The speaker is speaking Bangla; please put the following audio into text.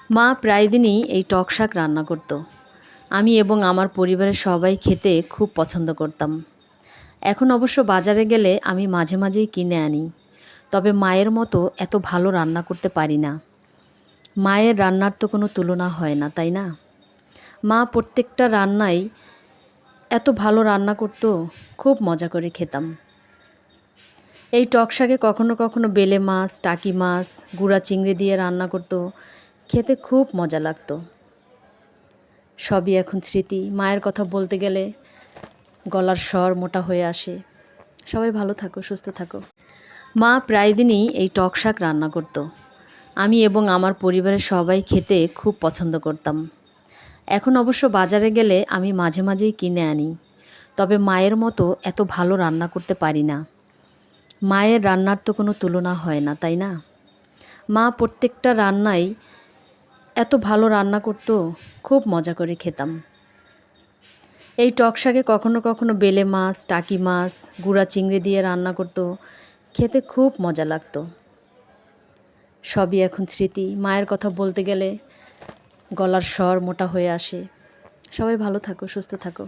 মা প্রায় দিনই এই টক শাক রান্না করত। আমি এবং আমার পরিবারের সবাই খেতে খুব পছন্দ করতাম। এখন অবশ্য বাজারে গেলে আমি মাঝে মাঝেই কিনে আনি। তবে মায়ের মতো এত ভালো রান্না করতে পারি না। মায়ের রান্নার তো কোনো তুলনা হয় না, তাই না? মা প্রত্যেকটা রান্নাই এত ভালো রান্না করত, খুব মজা করে খেতাম। এই টক শাকে কখনো কখনো বেলে মাছ, টাকি মাছ, গুঁড়া চিংড়ি দিয়ে রান্না করত, খেতে খুব মজা লাগতো। সবই এখন স্মৃতি। মায়ের কথা বলতে গেলে গলার স্বর মোটা হয়ে আসে। সবাই ভালো থাকো, সুস্থ থাকো। মা প্রায় দিনই এই টক শাক রান্না করত। আমি এবং আমার পরিবারের সবাই খেতে খুব পছন্দ করতাম। এখন অবশ্য বাজারে গেলে আমি মাঝে মাঝেই কিনে আনি। তবে মায়ের মতো এত ভালো রান্না করতে পারি না। মায়ের রান্নার তো কোনো তুলনা হয় না, তাই না? মা প্রত্যেকটা রান্নাই এত ভালো রান্না করত, খুব মজা করে খেতাম। এই টক শাকে কখনো কখনো বেলে মাছ, টাকি মাছ, গুঁড়া চিংড়ি দিয়ে রান্না করত, খেতে খুব মজা লাগতো। সবই এখন স্মৃতি। মায়ের কথা বলতে গেলে গলার স্বর মোটা হয়ে আসে। সবাই ভালো থাকো, সুস্থ থাকো।